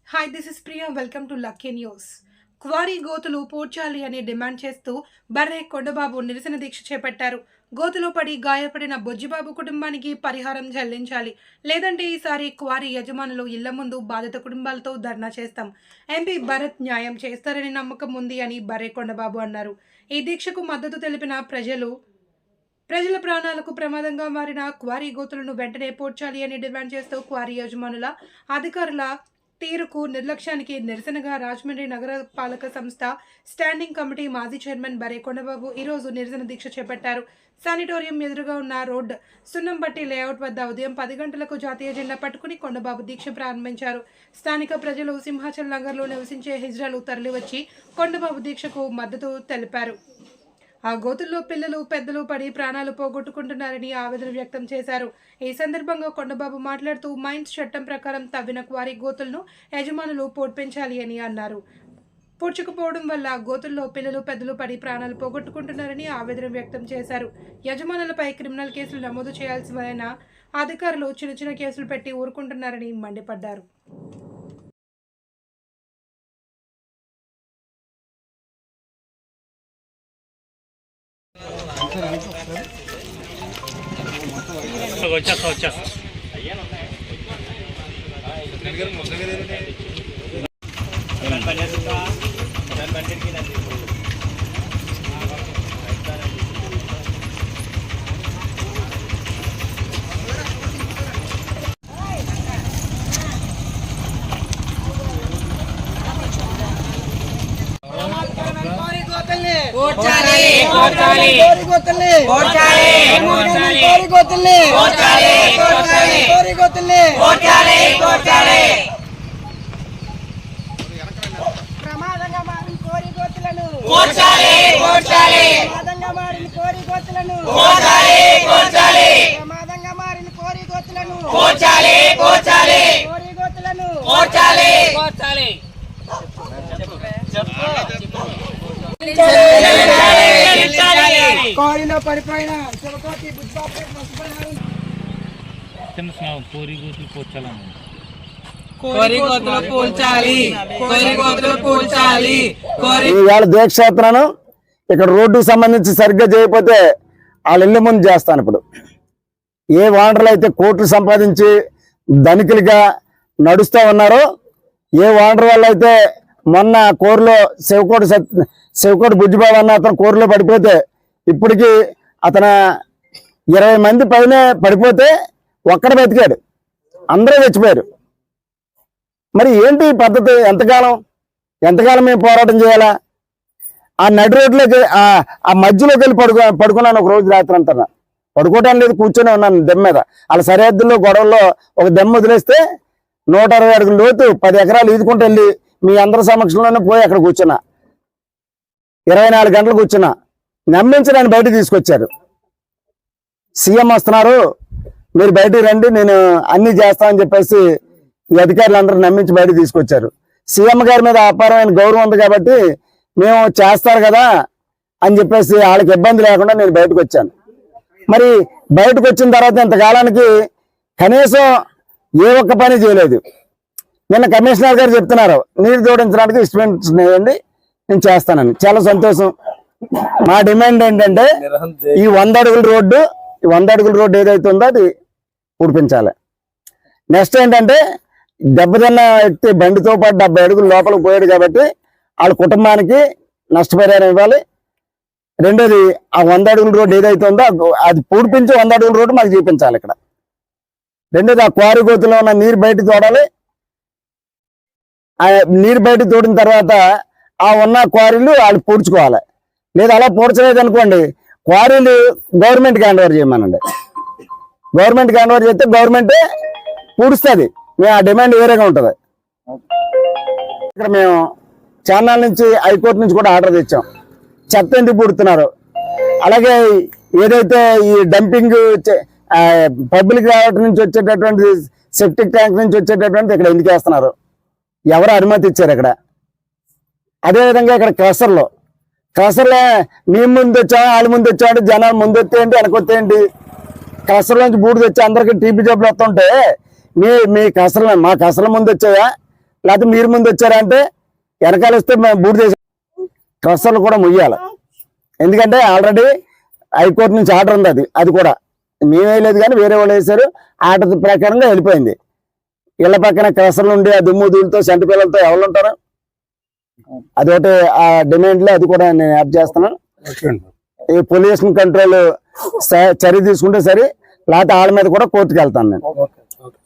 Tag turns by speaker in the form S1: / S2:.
S1: Hi this is Priya welcome to lucky news. Quarry గోతులు పూడ్చాలి అని demand చేస్తూ బర్రె కొండబాబు నిరసన దీక్ష చేపట్టారు. గోతులో పడి గాయపడిన బొజ్జిబాబు కుటుంబానికి పరిహారం చెల్లించాలి, లేదంటే ఈసారి క్వారీ యజమానులు ఇళ్ల ముందు బాధిత కుటుంబాలతో ధర్నా చేస్తాం. ఎంపీ భరత్ న్యాయం చేస్తారని నమ్మకం ఉంది అని బర్రె కొండబాబు అన్నారు. ఈ దీక్షకు మద్దతు తెలిపిన ప్రజల ప్రాణాలకు ప్రమాదంగా మారిన క్వారీ గోతులను వెంటనే పూడ్చాలి అని డిమాండ్ చేస్తూ క్వారీ యజమానుల అధికారుల తీరుకు నిర్లక్ష్యానికి నిరసనగా రాజమండ్రి నగర పాలక సంస్థ స్టాండింగ్ కమిటీ మాజీ చైర్మన్ బర్రె కొండబాబు ఈరోజు నిరసన దీక్ష చేపట్టారు. శానిటోరియం ఎదురుగా ఉన్న రోడ్ సున్నంబట్టి లేఅవుట్ వద్ద ఉదయం 10 గంటలకు జాతీయ జెండా పట్టుకుని కొండబాబు దీక్ష ప్రారంభించారు. స్థానిక ప్రజలు సింహాచల్ నగర్లో నివసించే హిజ్రాలు తరలివచ్చి కొండబాబు దీక్షకు మద్దతు తెలిపారు. ఆ గోతుల్లో పిల్లలు పెద్దలు పడి ప్రాణాలు పోగొట్టుకుంటున్నారని ఆవేదన వ్యక్తం చేశారు. ఈ సందర్భంగా కొండబాబు మాట్లాడుతూ మైన్స్ చట్టం ప్రకారం తవ్విన క్వారీ గోతులను యజమానులు పూడ్పించాలి అని అన్నారు. పూడ్చకపోవడం వల్ల గోతుల్లో పిల్లలు పెద్దలు పడి ప్రాణాలు పోగొట్టుకుంటున్నారని ఆవేదన వ్యక్తం చేశారు. యజమానులపై క్రిమినల్ కేసులు నమోదు చేయాల్సిన అధికారులు చిన్న కేసులు పెట్టి ఊరుకుంటున్నారని మండిపడ్డారు.
S2: వచ్చేస్తా
S3: ప్రమాదంగా మారిన కోరి గోతులను కోరిలో పడిపోయిన శివకోటి
S4: ఈవేళ దీక్షేత్రాను ఇక్కడ రోడ్డుకు సంబంధించి సరిగ్గా చేయకపోతే వాళ్ళ ఇళ్ళ ముందు చేస్తాను. ఇప్పుడు ఏ వాండర్లు అయితే కోట్లు సంపాదించి ధనికులుగా నడుస్తూ ఉన్నారో, ఏ వాండర్ వల్ల అయితే మొన్న కోరులో శివకోటి బుజ్జిబాబు అన్న అతను కోరులో పడిపోతే ఇప్పటికి అతను 20 మంది పైన పడిపోతే ఒక్కడ బతికాడు, అందరూ చచ్చిపోయారు. మరి ఏంటి పద్ధతి? ఎంతకాలం మేము పోరాటం చేయాలా? ఆ నడి రోడ్లోకి ఆ మధ్యలోకి వెళ్ళి పడుకున్నాను ఒక రోజు రాత్రి అంతా. పడుకోవటానికి లేదు, కూర్చొని ఉన్నాను దెమ్మ మీద. వాళ్ళ సరిహద్దుల్లో గొడవల్లో ఒక దెమ్మ వదిలేస్తే 160 అడుగుల లోతు 10 ఎకరాలు ఈదుకుంటూ వెళ్ళి మీ అందరి సమక్షంలోనే పోయి అక్కడ కూర్చున్నా. 24 గంటలు కూర్చున్నా. నమ్మించి నన్ను బయటకు తీసుకొచ్చారు. సీఎం వస్తున్నారు, మీరు బయటికి రండి, నేను అన్ని చేస్తానని చెప్పేసి ఈ అధికారులందరూ నమ్మించి బయటకు తీసుకొచ్చారు. సీఎం గారి మీద అపారమైన గౌరవం ఉంది కాబట్టి మేము చేస్తారు కదా అని చెప్పేసి వాళ్ళకి ఇబ్బంది లేకుండా నేను బయటకు వచ్చాను. మరి బయటకు వచ్చిన తర్వాత ఇంతకాలానికి కనీసం ఏ ఒక్క పని చేయలేదు. నిన్న కమిషనర్ గారు చెప్తున్నారు నీరు జోడించడానికి ఎస్టిమేట్స్ వేయండి, నేను చేస్తానని. చాలా సంతోషం. మా డిమాండ్ ఏంటంటే ఈ 100 అడుగుల రోడ్డు ఏదైతే ఉందో అది ఊడిపించాలి. నెక్స్ట్ ఏంటంటే దెబ్బతిన్న వ్యక్తి బండితో పాటు 70 అడుగులు లోపలికి పోయాడు కాబట్టి వాళ్ళ కుటుంబానికి నష్టపరిహారం ఇవ్వాలి. రెండోది ఆ 100 అడుగుల రోడ్డు ఏదైతే ఉందో అది పూడిపించి 100 అడుగుల రోడ్డు మాకు చూపించాలి ఇక్కడ. రెండోది ఆ క్వారీ గోతులో ఉన్న నీరు బయట తోడాలి. ఆ నీరు బయట తోడిన తర్వాత ఆ ఉన్న క్వారీలు వాళ్ళు పూడ్చుకోవాలి. లేదా అలా పూడ్చలేదు అనుకోండి, క్వారీలు గవర్నమెంట్కి హ్యాండ్ ఓవర్ చేయమనండి. గవర్నమెంట్కి హ్యాండ్ ఓవర్ చేస్తే గవర్నమెంటే పూడుస్తుంది. మేము ఆ డిమాండ్ వేరేగా ఉంటుంది. ఇక్కడ మేము ఛానల్ నుంచి హైకోర్టు నుంచి కూడా ఆర్డర్ తెచ్చాం. చెత్త ఎందుకు పూడుతున్నారు, అలాగే ఏదైతే ఈ డంపింగ్ పబ్లిక్ రావటం నుంచి వచ్చేటటువంటి సెప్టిక్ ట్యాంక్ నుంచి వచ్చేటటువంటి ఇక్కడ ఎందుకు వేస్తున్నారు, ఎవరు అనుమతి ఇచ్చారు ఇక్కడ? అదేవిధంగా ఇక్కడ క్రషర్లో మేము ముందు వచ్చాము, వాళ్ళ ముందు వచ్చాడు, జనాలు ముందు వస్తే ఏంటి వెనకొస్తే ఏంటి? క్రషర్ నుంచి బూడిద వచ్చి అందరికి టీపీ జబ్బులు వస్తుంటే మీ కసరలు మా కసరల ముందు వచ్చాయా, లేకపోతే మీరు ముందు వచ్చారంటే వెనకాల వస్తే మేము బూడిద క్రషర్లు కూడా ముయ్యాలి. ఎందుకంటే ఆల్రెడీ హైకోర్టు నుంచి ఆర్డర్ ఉంది, అది కూడా మేమే లేదు కానీ వేరే వాళ్ళు వేశారు. ఆర్డర్ ప్రకారంగా వెళ్ళిపోయింది. ఇళ్ల పక్కన క్రషర్లు ఉండి ఆ దుమ్ము ధూళితో చంటి పిల్లలతో ఎవరు ఉంటారు? అదొకటి ఆ డిమాండ్లో అది కూడా నేను యాడ్ చేస్తున్నాను. ఈ పొల్యూషన్ కంట్రోల్ చర్య తీసుకుంటే సరే, లేకపోతే వాళ్ళ మీద కూడా కోర్టుకు వెళ్తాను నేను.